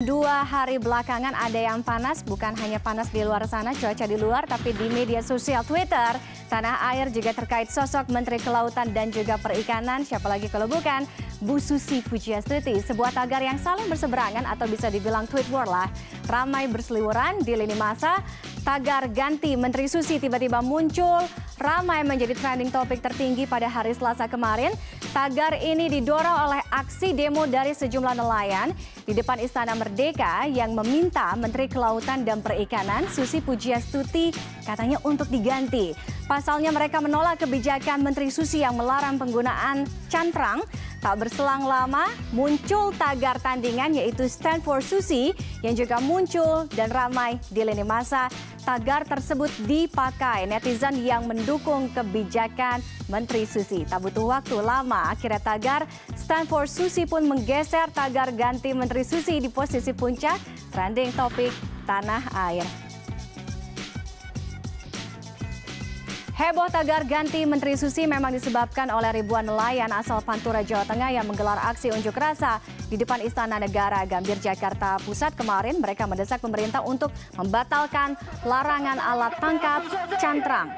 2 hari belakangan ada yang panas, bukan hanya panas di luar sana, cuaca di luar, tapi di media sosial Twitter, tanah air juga terkait sosok Menteri Kelautan dan juga Perikanan, siapa lagi kalau bukan Bu Susi Pujiastuti. Sebuah tagar yang saling berseberangan atau bisa dibilang tweet war lah, ramai berseliweran di lini masa. Tagar ganti Menteri Susi tiba-tiba muncul, ramai menjadi trending topik tertinggi pada hari Selasa kemarin. Tagar ini didorong oleh aksi demo dari sejumlah nelayan di depan Istana Merdeka yang meminta Menteri Kelautan dan Perikanan Susi Pujiastuti katanya untuk diganti. Pasalnya mereka menolak kebijakan Menteri Susi yang melarang penggunaan cantrang. Tak berselang lama muncul tagar tandingan yaitu Stand for Susi yang juga muncul dan ramai di lini masa. Tagar tersebut dipakai netizen yang mendukung kebijakan Menteri Susi. Tak butuh waktu lama, akhirnya tagar Stand for Susi pun menggeser tagar ganti Menteri Susi di posisi puncak trending topik tanah air. Heboh tagar ganti Menteri Susi memang disebabkan oleh ribuan nelayan asal Pantura, Jawa Tengah yang menggelar aksi unjuk rasa di depan Istana Negara Gambir, Jakarta Pusat kemarin. Mereka mendesak pemerintah untuk membatalkan larangan alat tangkap cantrang.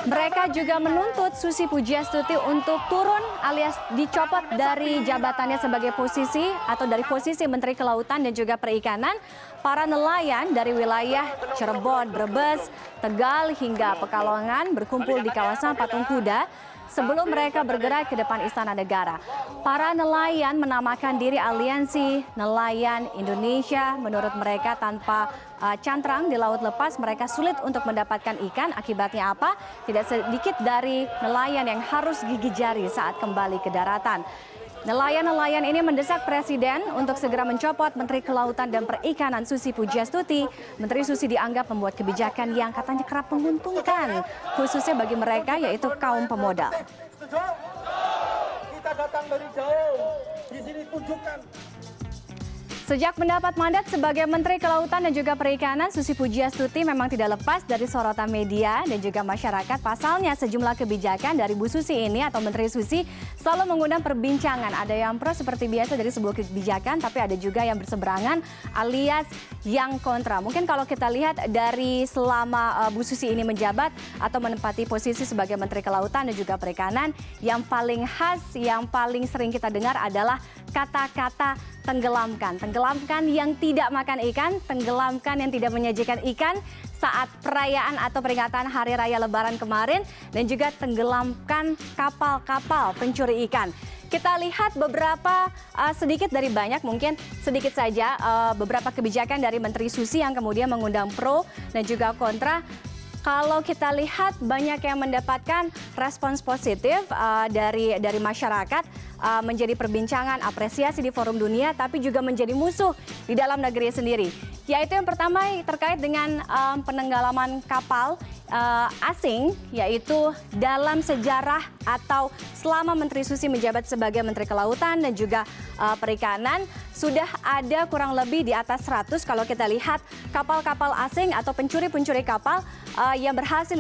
Mereka juga menuntut Susi Pujiastuti untuk turun alias dicopot dari jabatannya sebagai posisi atau dari posisi Menteri Kelautan dan juga Perikanan. Para nelayan dari wilayah Cirebon, Brebes, Tegal hingga Pekalongan berkumpul di kawasan Patung Kuda sebelum mereka bergerak ke depan Istana Negara. Para nelayan menamakan diri Aliansi Nelayan Indonesia. Menurut mereka tanpa cantrang di laut lepas mereka sulit untuk mendapatkan ikan. Akibatnya apa? Tidak sedikit dari nelayan yang harus gigit jari saat kembali ke daratan. Nelayan-nelayan ini mendesak Presiden untuk segera mencopot Menteri Kelautan dan Perikanan Susi Pujiastuti. Menteri Susi dianggap membuat kebijakan yang katanya kerap menguntungkan, khususnya bagi mereka yaitu kaum pemodal. Kita datang dari jauh, di sini tunjukkan. Sejak mendapat mandat sebagai Menteri Kelautan dan juga Perikanan, Susi Pujiastuti memang tidak lepas dari sorotan media dan juga masyarakat. Pasalnya sejumlah kebijakan dari Bu Susi ini atau Menteri Susi selalu mengundang perbincangan. Ada yang pro seperti biasa dari sebuah kebijakan, tapi ada juga yang berseberangan alias yang kontra. Mungkin kalau kita lihat dari selama Bu Susi ini menjabat atau menempati posisi sebagai Menteri Kelautan dan juga Perikanan, yang paling khas, yang paling sering kita dengar adalah kata-kata tenggelamkan. Tenggelamkan yang tidak makan ikan, tenggelamkan yang tidak menyajikan ikan saat perayaan atau peringatan Hari Raya Lebaran kemarin, dan juga tenggelamkan kapal-kapal pencuri ikan. Kita lihat beberapa, sedikit dari banyak, mungkin sedikit saja beberapa kebijakan dari Menteri Susi yang kemudian mengundang pro dan juga kontra. Kalau kita lihat banyak yang mendapatkan respons positif dari masyarakat, menjadi perbincangan, apresiasi di forum dunia, tapi juga menjadi musuh di dalam negeri sendiri. Yaitu yang pertama terkait dengan penenggelaman kapal asing, yaitu dalam sejarah atau selama Menteri Susi menjabat sebagai Menteri Kelautan dan juga Perikanan, sudah ada kurang lebih di atas 100 kalau kita lihat kapal-kapal asing atau pencuri-pencuri kapal yang berhasil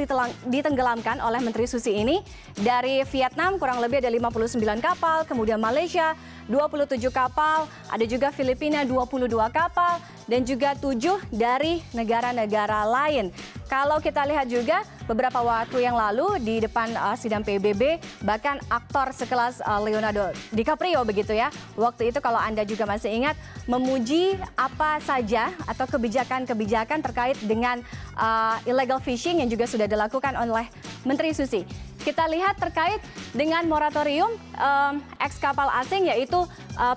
ditenggelamkan oleh Menteri Susi ini. Dari Vietnam kurang lebih ada 59 kapal, kemudian Malaysia 27 kapal, ada juga Filipina 22 kapal, dan juga 7 dari negara-negara lain. Kalau kita lihat juga beberapa waktu yang lalu di depan sidang PBB, bahkan aktor sekelas Leonardo DiCaprio begitu ya. Waktu itu kalau Anda juga masih ingat, memuji apa saja atau kebijakan-kebijakan terkait dengan illegal fishing yang juga sudah dilakukan oleh Menteri Susi. Kita lihat terkait dengan moratorium eks kapal asing, yaitu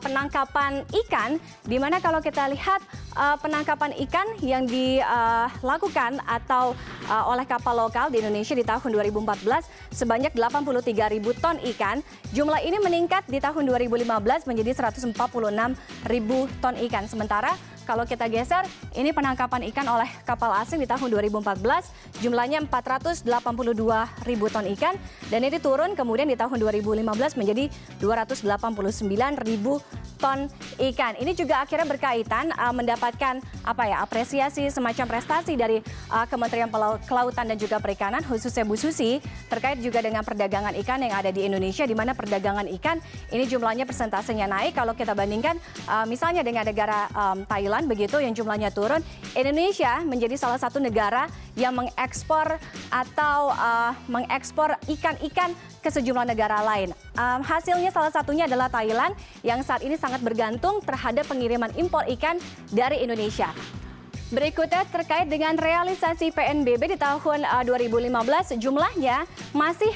penangkapan ikan, di mana kalau kita lihat penangkapan ikan yang dilakukan atau oleh kapal lokal di Indonesia di tahun 2014 sebanyak 83.000 ton ikan. Jumlah ini meningkat di tahun 2015 menjadi 146.000 ton ikan. Sementara kalau kita geser, ini penangkapan ikan oleh kapal asing di tahun 2014 jumlahnya 482.000 ton ikan, dan ini turun kemudian di tahun 2015 menjadi 289.000 ton ikan. Ini juga akhirnya berkaitan mendapatkan apresiasi semacam prestasi dari Kementerian Kelautan dan juga Perikanan, khususnya Bu Susi, terkait juga dengan perdagangan ikan yang ada di Indonesia, di mana perdagangan ikan ini jumlahnya persentasenya naik. Kalau kita bandingkan misalnya dengan negara Thailand begitu yang jumlahnya turun, Indonesia menjadi salah satu negara yang mengekspor atau mengekspor ikan-ikan ke sejumlah negara lain. Hasilnya salah satunya adalah Thailand yang saat ini sangat bergantung terhadap pengiriman impor ikan dari Indonesia. Berikutnya terkait dengan realisasi PNBP di tahun 2015, jumlahnya masih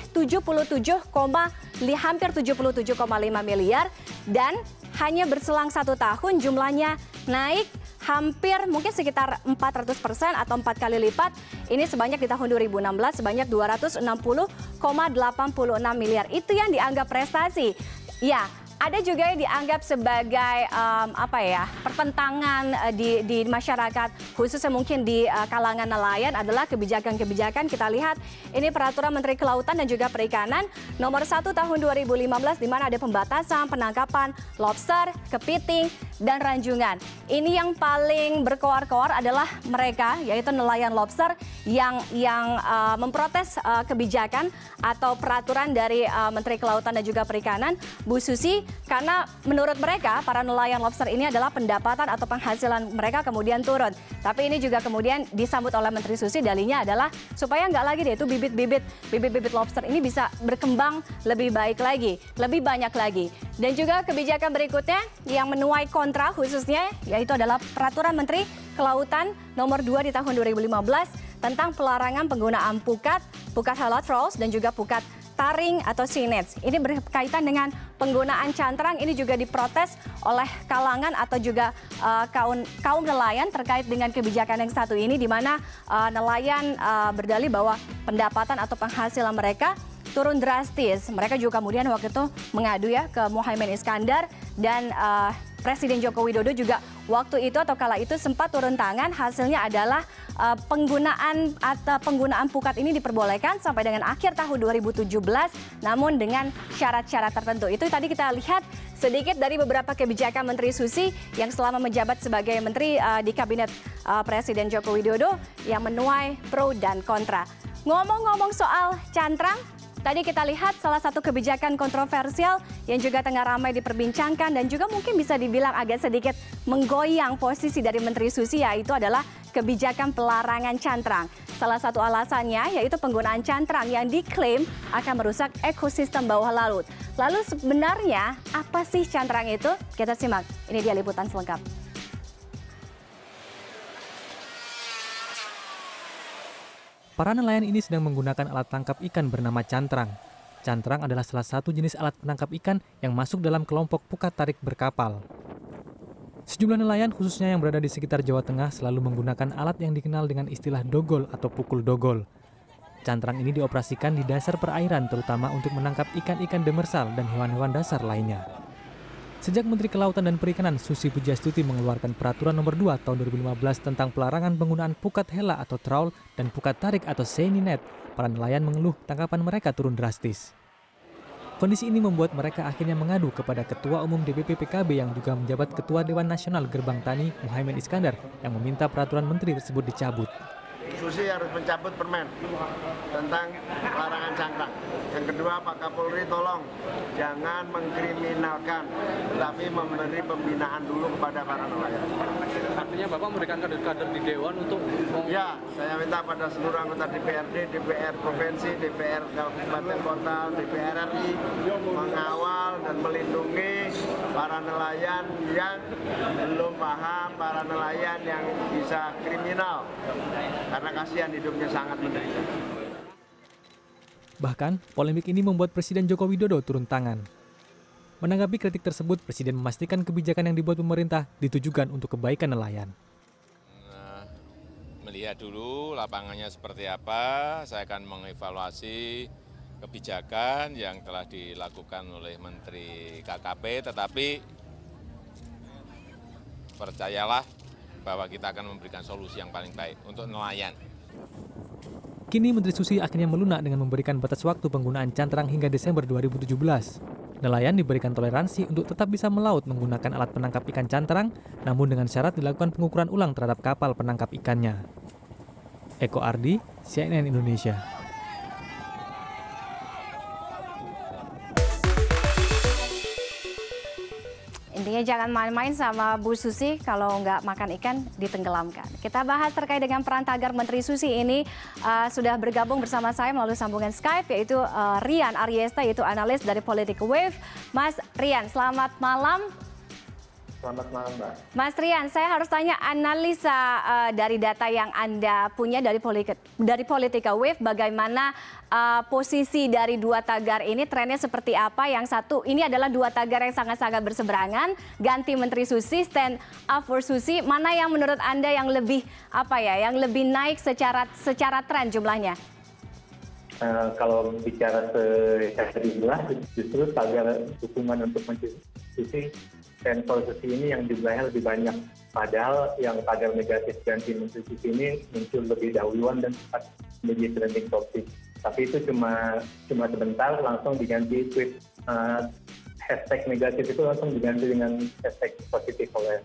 hampir 77,5 miliar dan hanya berselang 1 tahun jumlahnya naik hampir mungkin sekitar 400% atau 4 kali lipat. Ini sebanyak di tahun 2016 sebanyak 260,86 miliar. Itu yang dianggap prestasi. Ya, ada juga yang dianggap sebagai pertentangan di masyarakat, khususnya mungkin di kalangan nelayan adalah kebijakan-kebijakan. Kita lihat ini peraturan Menteri Kelautan dan juga Perikanan nomor 1 tahun 2015 di mana ada pembatasan penangkapan lobster, kepiting, dan ranjungan. Ini yang paling berkoar-koar adalah mereka, yaitu nelayan lobster yang memprotes kebijakan atau peraturan dari Menteri Kelautan dan juga Perikanan, Bu Susi, karena menurut mereka para nelayan lobster ini adalah pendapatan atau penghasilan mereka kemudian turun. Tapi ini juga kemudian disambut oleh Menteri Susi, dalihnya adalah supaya nggak lagi deh itu bibit-bibit lobster ini bisa berkembang lebih baik lagi, lebih banyak lagi. Dan juga kebijakan berikutnya yang menuai kontra khususnya yaitu adalah peraturan Menteri Kelautan nomor 2 di tahun 2015 tentang pelarangan penggunaan pukat halotros dan juga pukat taring atau sea nets. Ini berkaitan dengan penggunaan cantrang. Ini juga diprotes oleh kalangan atau juga kaum nelayan terkait dengan kebijakan yang satu ini, di mana nelayan berdalih bahwa pendapatan atau penghasilan mereka turun drastis. Mereka juga kemudian waktu itu mengadu ya ke Muhaimin Iskandar dan Presiden Joko Widodo juga waktu itu atau kala itu sempat turun tangan. Hasilnya adalah penggunaan pukat ini diperbolehkan sampai dengan akhir tahun 2017, namun dengan syarat-syarat tertentu. Itu tadi kita lihat sedikit dari beberapa kebijakan Menteri Susi yang selama menjabat sebagai Menteri di Kabinet Presiden Joko Widodo yang menuai pro dan kontra. Ngomong-ngomong soal cantrang, tadi kita lihat salah satu kebijakan kontroversial yang juga tengah ramai diperbincangkan dan juga mungkin bisa dibilang agak sedikit menggoyang posisi dari Menteri Susi, yaitu adalah kebijakan pelarangan cantrang. Salah satu alasannya yaitu penggunaan cantrang yang diklaim akan merusak ekosistem bawah laut. Lalu sebenarnya apa sih cantrang itu? Kita simak, ini dia liputan selengkap. Para nelayan ini sedang menggunakan alat tangkap ikan bernama cantrang. Cantrang adalah salah satu jenis alat penangkap ikan yang masuk dalam kelompok pukat tarik berkapal. Sejumlah nelayan khususnya yang berada di sekitar Jawa Tengah selalu menggunakan alat yang dikenal dengan istilah dogol atau pukul dogol. Cantrang ini dioperasikan di dasar perairan terutama untuk menangkap ikan-ikan demersal dan hewan-hewan dasar lainnya. Sejak Menteri Kelautan dan Perikanan Susi Pujiastuti mengeluarkan peraturan nomor 2 tahun 2015 tentang pelarangan penggunaan pukat hela atau trawl dan pukat tarik atau seine net, para nelayan mengeluh tangkapan mereka turun drastis. Kondisi ini membuat mereka akhirnya mengadu kepada Ketua Umum DPP PKB yang juga menjabat Ketua Dewan Nasional Gerbang Tani Muhaimin Iskandar yang meminta peraturan menteri tersebut dicabut. Susi harus mencabut permen tentang larangan cantrang. Yang kedua, Pak Kapolri tolong jangan mengkriminalkan, tetapi memberi pembinaan dulu kepada para nelayan. Artinya Bapak memberikan kader-kader di Dewan untuk... Ya, saya minta pada seluruh anggota DPRD, DPR Provinsi, DPR Kabupaten Kota, DPR RI mengawal dan melindungi para nelayan yang belum paham, para nelayan yang bisa kriminal. Karena kasihan hidupnya sangat menderita. Bahkan, polemik ini membuat Presiden Joko Widodo turun tangan. Menanggapi kritik tersebut, Presiden memastikan kebijakan yang dibuat pemerintah ditujukan untuk kebaikan nelayan. Melihat dulu lapangannya seperti apa, saya akan mengevaluasi kebijakan yang telah dilakukan oleh Menteri KKP, tetapi percayalah bahwa kita akan memberikan solusi yang paling baik untuk nelayan. Kini Menteri Susi akhirnya melunak dengan memberikan batas waktu penggunaan cantrang hingga Desember 2017. Nelayan diberikan toleransi untuk tetap bisa melaut menggunakan alat penangkap ikan cantrang, namun dengan syarat dilakukan pengukuran ulang terhadap kapal penangkap ikannya. Eko Ardi, CNN Indonesia. Intinya jangan main-main sama Bu Susi, kalau nggak makan ikan ditenggelamkan. Kita bahas terkait dengan peran tagar Menteri Susi ini, sudah bergabung bersama saya melalui sambungan Skype, yaitu Rian Aryesta, yaitu analis dari Political Wave. Mas Rian, selamat malam. Selamat malam, Mbak. Mas Rian, saya harus tanya analisa dari data yang Anda punya dari Political Wave, bagaimana posisi dari dua tagar ini, trennya seperti apa? Yang satu, ini adalah dua tagar yang sangat-sangat berseberangan, ganti Menteri Susi, stand up for Susi. Mana yang menurut Anda yang lebih yang lebih naik secara tren jumlahnya? Kalau bicara secara jumlah, justru tagar dukungan untuk Menteri Susi dan Susi ini yang jumlahnya lebih banyak. Padahal yang tagar negatif ganti Menteri Susi ini muncul lebih dahuluan dan sempat menjadi trending topik. Tapi itu cuma sebentar, langsung diganti tweet hashtag negatif itu langsung diganti dengan hashtag positif oleh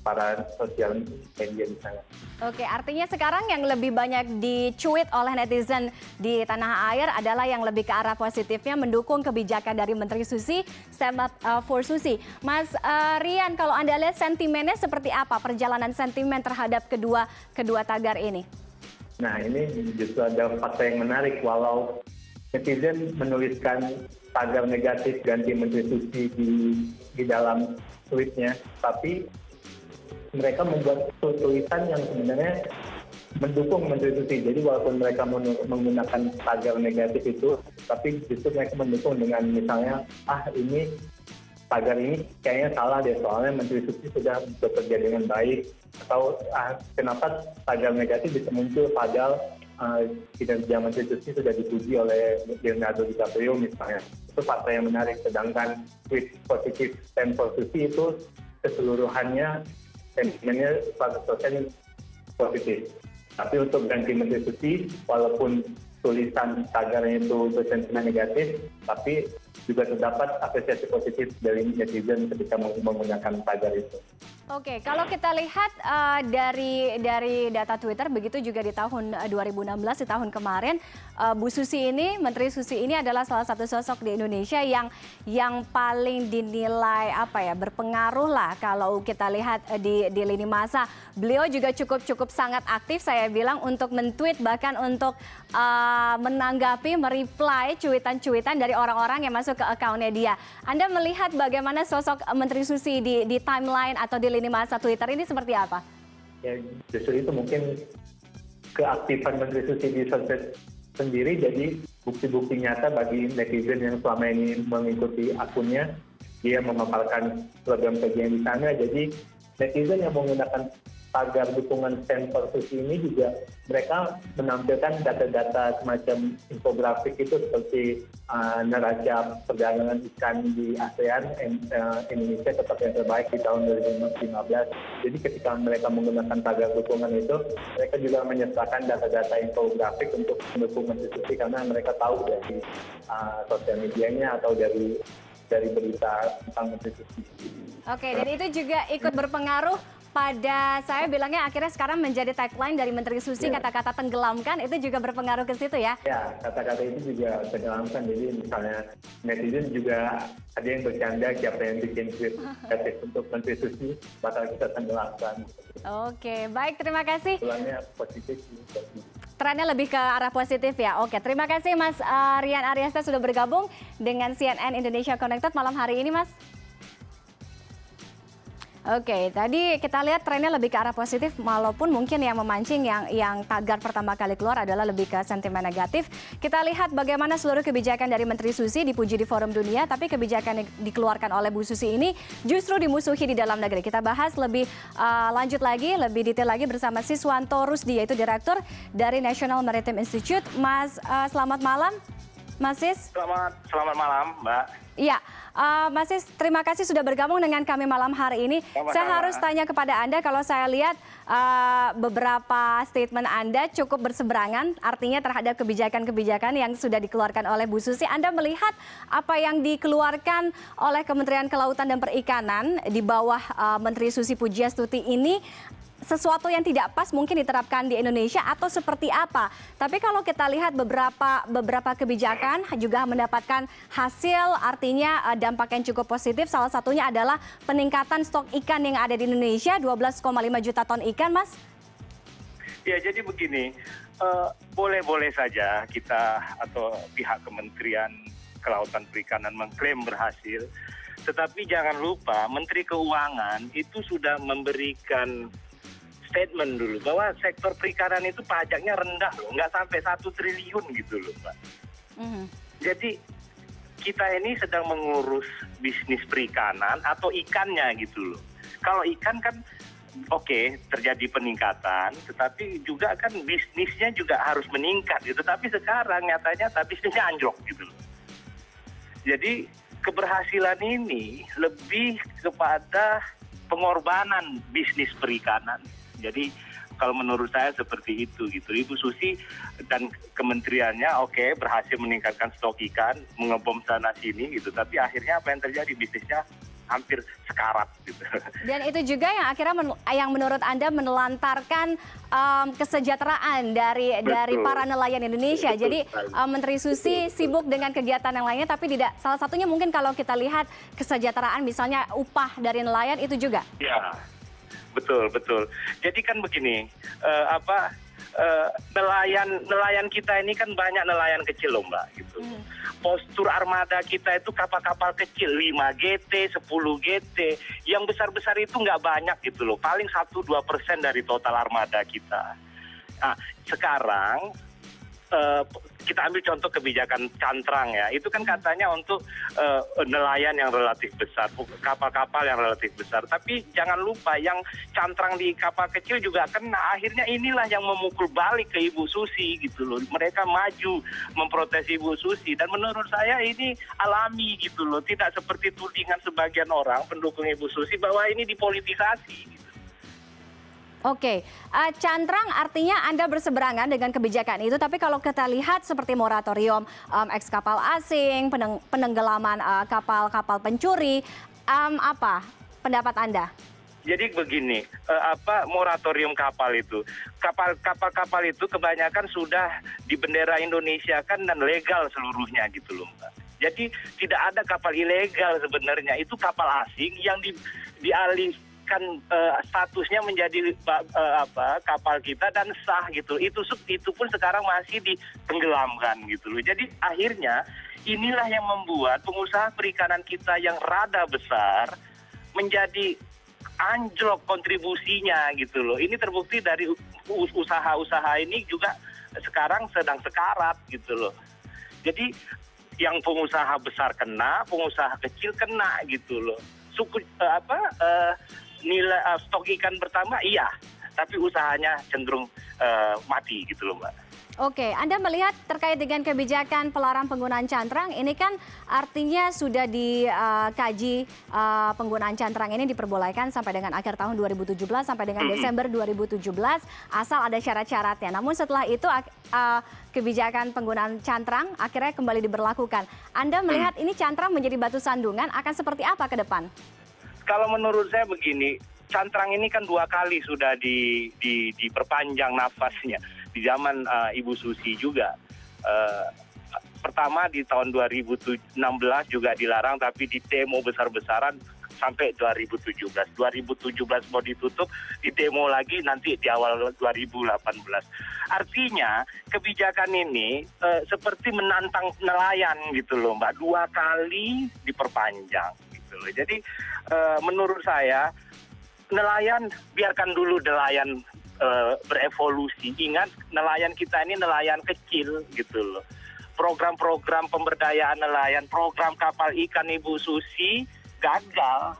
para sosial media di sana. Oke, artinya sekarang yang lebih banyak dicuit oleh netizen di tanah air adalah yang lebih ke arah positifnya, mendukung kebijakan dari Menteri Susi, stand up for Susi. Mas Rian, kalau Anda lihat sentimennya seperti apa, perjalanan sentimen terhadap kedua tagar ini? Nah, ini justru ada fakta yang menarik. Walau netizen menuliskan tagar negatif ganti Menteri Susi di dalam tweetnya, tapi mereka membuat tulisan yang sebenarnya mendukung Menteri Susi. Jadi walaupun mereka menggunakan tagar negatif itu, tapi justru mereka mendukung dengan misalnya, ini tagar ini kayaknya salah deh, soalnya Menteri Susi sudah bekerja dengan baik. Atau kenapa tagar negatif bisa muncul padahal kinerja Menteri Susi sudah dipuji oleh Leonardo DiCaprio misalnya. Itu fakta yang menarik. Sedangkan tweet positif stand for Susi itu keseluruhannya sentimennya sosial positif. Tapi untuk ganti Menteri Susi, walaupun tulisan tagarnya itu bersentimen negatif, tapi juga terdapat apresiasi positif dari netizen ketika menggunakan tagar itu. Oke, kalau kita lihat dari data Twitter, begitu juga di tahun 2016, di tahun kemarin, Bu Susi ini, Menteri Susi ini adalah salah satu sosok di Indonesia yang paling dinilai berpengaruh lah kalau kita lihat di lini masa. Beliau juga cukup sangat aktif, saya bilang, untuk men-tweet, bahkan untuk menanggapi, mereply cuitan-cuitan dari orang-orang yang masuk ke akunnya dia. Anda melihat bagaimana sosok Menteri Susi di timeline atau di lini masa Twitter ini seperti apa? Ya, justru itu mungkin keaktifan Menteri Susi di sosmed sendiri jadi bukti-bukti nyata bagi netizen yang selama ini mengikuti akunnya. Dia memaparkan program kerja di sana, jadi netizen yang menggunakan tagar dukungan stand for Susi ini juga mereka menampilkan data-data semacam infografik itu seperti neraca perdagangan ikan di ASEAN, Indonesia tetap yang terbaik di tahun 2015. Jadi ketika mereka menggunakan tagar dukungan itu, mereka juga menyertakan data-data infografik untuk mendukung Menteri Susi karena mereka tahu dari sosial medianya atau dari berita tentang Menteri Susi. Oke, dan itu juga ikut berpengaruh pada, saya bilangnya akhirnya sekarang menjadi tagline dari Menteri Susi, kata-kata tenggelamkan, itu juga berpengaruh ke situ ya? Ya, kata-kata itu juga tenggelamkan. Jadi misalnya netizen juga ada yang bercanda siapa yang bikin tweet untuk Menteri Susi, bakal kita tenggelamkan. Oke, baik, terima kasih. Tulangnya positif. Trennya lebih ke arah positif ya. Oke, terima kasih Mas Rian Aryesta sudah bergabung dengan CNN Indonesia Connected malam hari ini, Mas. Oke, tadi kita lihat trennya lebih ke arah positif, walaupun mungkin yang memancing yang tagar pertama kali keluar adalah lebih ke sentimen negatif. Kita lihat bagaimana seluruh kebijakan dari Menteri Susi dipuji di forum dunia, tapi kebijakan yang dikeluarkan oleh Bu Susi ini justru dimusuhi di dalam negeri. Kita bahas lebih lanjut lagi, lebih detail lagi bersama Siswanto Rusdi, yaitu Direktur dari National Maritime Institute. Mas, selamat malam. Mas Sis? Selamat malam, Mbak. Iya, Mas Sis, terima kasih sudah bergabung dengan kami malam hari ini. Saya harus tanya kepada Anda, kalau saya lihat beberapa statement Anda cukup berseberangan, artinya terhadap kebijakan-kebijakan yang sudah dikeluarkan oleh Bu Susi. Anda melihat apa yang dikeluarkan oleh Kementerian Kelautan dan Perikanan di bawah Menteri Susi Pujiastuti ini sesuatu yang tidak pas mungkin diterapkan di Indonesia atau seperti apa. Tapi kalau kita lihat beberapa kebijakan juga mendapatkan hasil, artinya dampak yang cukup positif. Salah satunya adalah peningkatan stok ikan yang ada di Indonesia, 12,5 juta ton ikan, Mas. Ya, jadi begini, boleh-boleh saja kita atau pihak Kementerian Kelautan Perikanan mengklaim berhasil. Tetapi jangan lupa Menteri Keuangan itu sudah memberikan statement dulu bahwa sektor perikanan itu pajaknya rendah loh, nggak sampai 1 triliun gitu loh, Mbak. Jadi kita ini sedang mengurus bisnis perikanan atau ikannya gitu loh. Kalau ikan kan oke, terjadi peningkatan, tetapi juga kan bisnisnya juga harus meningkat gitu. Tapi sekarang nyatanya bisnisnya anjlok gitu loh. Jadi keberhasilan ini lebih kepada pengorbanan bisnis perikanan. Jadi kalau menurut saya seperti itu gitu. Ibu Susi dan kementeriannya oke, berhasil meningkatkan stok ikan, mengebom sana sini gitu. Tapi akhirnya apa yang terjadi, bisnisnya hampir sekarat gitu. Dan itu juga yang akhirnya yang menurut Anda menelantarkan kesejahteraan dari para nelayan Indonesia. Jadi Menteri Susi sibuk dengan kegiatan yang lainnya, tapi tidak. Salah satunya mungkin kalau kita lihat kesejahteraan, misalnya upah dari nelayan itu juga. Ya, betul. Jadi kan begini, nelayan kita ini kan banyak nelayan kecil loh, Mbak gitu. Postur armada kita itu kapal-kapal kecil, 5 GT, 10 GT. Yang besar-besar itu nggak banyak gitu loh. Paling 1-2% dari total armada kita. Nah, sekarang kita ambil contoh kebijakan cantrang ya. Itu kan katanya untuk nelayan yang relatif besar, kapal-kapal yang relatif besar. Tapi jangan lupa yang cantrang di kapal kecil juga kena. Akhirnya inilah yang memukul balik ke Ibu Susi gitu loh. Mereka maju memprotes Ibu Susi. Dan menurut saya ini alami gitu loh. Tidak seperti tudingan sebagian orang pendukung Ibu Susi bahwa ini dipolitisasi gitu. Oke, cantrang artinya Anda berseberangan dengan kebijakan itu, tapi kalau kita lihat seperti moratorium eks kapal asing, penenggelaman kapal-kapal pencuri, apa pendapat Anda? Jadi begini, moratorium kapal itu, kapal-kapal itu kebanyakan sudah di bendera Indonesia kan dan legal seluruhnya gitu loh, Mbak. Jadi tidak ada kapal ilegal sebenarnya, itu kapal asing yang dialihkan statusnya menjadi kapal kita dan sah gitu. Itu pun sekarang masih ditenggelamkan gitu loh. Jadi akhirnya inilah yang membuat pengusaha perikanan kita yang rada besar menjadi anjlok kontribusinya gitu loh. Ini terbukti dari usaha-usaha ini juga sekarang sedang sekarat gitu loh. Jadi yang pengusaha besar kena, pengusaha kecil kena gitu loh. Nilai stok ikan bertambah iya, tapi usahanya cenderung mati gitu loh, Mbak. Oke, Anda melihat terkait dengan kebijakan pelarang penggunaan cantrang, ini kan artinya sudah dikaji penggunaan cantrang ini diperbolehkan sampai dengan akhir tahun 2017 sampai dengan Desember 2017, asal ada syarat-syaratnya. Namun setelah itu kebijakan penggunaan cantrang akhirnya kembali diberlakukan. Anda melihat ini cantrang menjadi batu sandungan, akan seperti apa ke depan? Kalau menurut saya begini, cantrang ini kan 2 kali sudah diperpanjang nafasnya di zaman Ibu Susi juga. Pertama di tahun 2016 juga dilarang, tapi di demo besar-besaran sampai 2017. 2017 mau ditutup, di demo lagi nanti di awal 2018. Artinya kebijakan ini seperti menantang nelayan gitu loh, Mbak. 2 kali diperpanjang gitu loh. Jadi menurut saya nelayan, biarkan dulu nelayan berevolusi. Ingat, nelayan kita ini nelayan kecil gitu loh. Program-program pemberdayaan nelayan, program kapal ikan Ibu Susi gagal.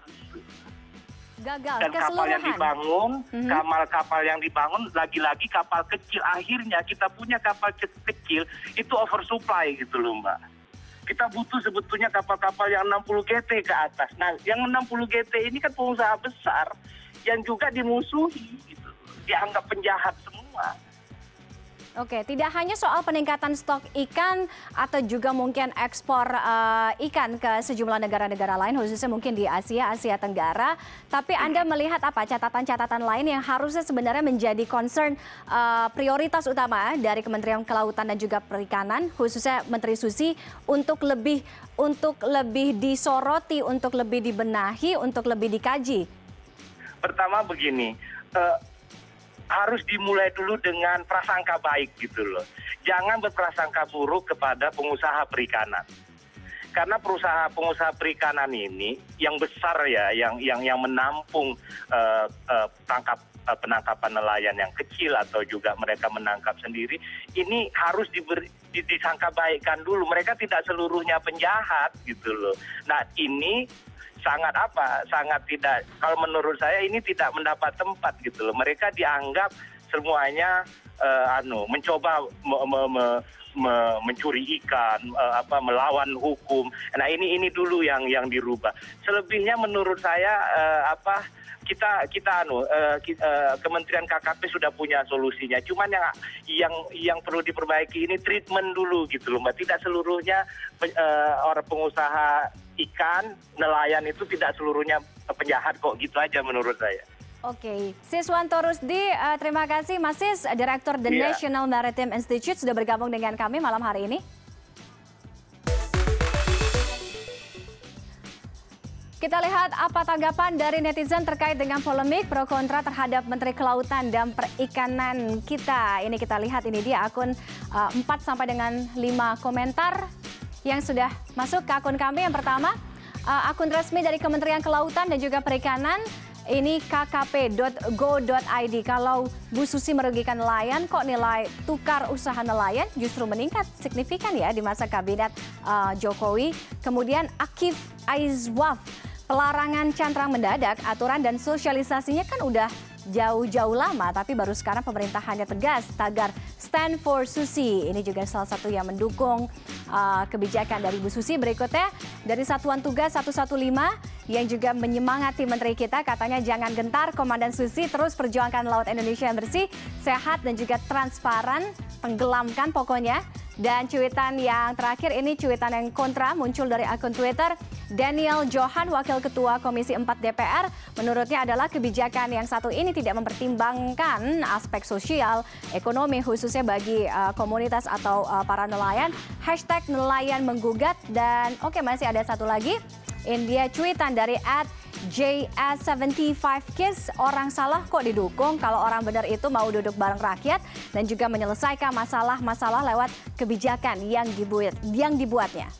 Dan kapal yang dibangun, kapal yang dibangun lagi-lagi kapal kecil. Akhirnya kita punya kapal kecil itu oversupply gitu loh, Mbak. Kita butuh sebetulnya kapal-kapal yang 60 GT ke atas. Nah, yang 60 GT ini kan pengusaha besar yang juga dimusuhi, gitu. Dianggap penjahat semua. Oke, tidak hanya soal peningkatan stok ikan atau juga mungkin ekspor ikan ke sejumlah negara-negara lain, khususnya mungkin di Asia Tenggara. Tapi Anda melihat apa catatan-catatan lain yang harusnya sebenarnya menjadi concern prioritas utama dari Kementerian Kelautan dan juga Perikanan, khususnya Menteri Susi, untuk lebih disoroti, untuk lebih dibenahi, untuk lebih dikaji? Pertama begini, harus dimulai dulu dengan prasangka baik gitu loh. Jangan berprasangka buruk kepada pengusaha perikanan. Karena pengusaha perikanan ini yang besar ya, yang menampung penangkapan nelayan yang kecil atau juga mereka menangkap sendiri, ini harus disangka baikkan dulu. Mereka tidak seluruhnya penjahat gitu loh. Nah, ini sangat tidak, kalau menurut saya ini tidak mendapat tempat gitu loh. Mereka dianggap semuanya mencoba mencuri ikan, melawan hukum. Nah, ini dulu yang dirubah. Selebihnya menurut saya Kementerian KKP sudah punya solusinya. Cuman yang perlu diperbaiki ini treatment dulu gitu loh, Mbak. Tidak seluruhnya orang pengusaha ikan, nelayan itu tidak seluruhnya penjahat kok, gitu aja menurut saya. Oke, Siswanto Rusdi, terima kasih Mas Sis, Direktur The National Maritime Institute sudah bergabung dengan kami malam hari ini. Kita lihat apa tanggapan dari netizen terkait dengan polemik pro kontra terhadap Menteri Kelautan dan Perikanan kita. Ini kita lihat, ini dia akun 4 sampai dengan 5 komentar yang sudah masuk ke akun kami. Yang pertama, akun resmi dari Kementerian Kelautan dan juga Perikanan, ini kkp.go.id. Kalau Bu Susi merugikan nelayan, kok nilai tukar usaha nelayan justru meningkat signifikan ya di masa kabinet Jokowi. Kemudian Akif Aizwaf, pelarangan cantrang mendadak, aturan dan sosialisasinya kan udah jauh-jauh lama, tapi baru sekarang pemerintah hanya tegas, tagar Stand for Susi. Ini juga salah satu yang mendukung kebijakan dari Bu Susi. Berikutnya dari Satuan Tugas 115 yang juga menyemangati menteri kita, katanya jangan gentar Komandan Susi, terus perjuangkan laut Indonesia yang bersih, sehat dan juga transparan, tenggelamkan pokoknya. Dan cuitan yang terakhir ini cuitan yang kontra muncul dari akun Twitter Daniel Johan, Wakil Ketua Komisi 4 DPR. Menurutnya adalah kebijakan yang satu ini tidak mempertimbangkan aspek sosial, ekonomi khususnya bagi komunitas atau para nelayan. Hashtag nelayan menggugat. Dan oke, masih ada satu lagi. Ini dia cuitan dari @JS75Kiss, orang salah kok didukung, kalau orang benar itu mau duduk bareng rakyat dan juga menyelesaikan masalah-masalah lewat kebijakan yang dibuatnya.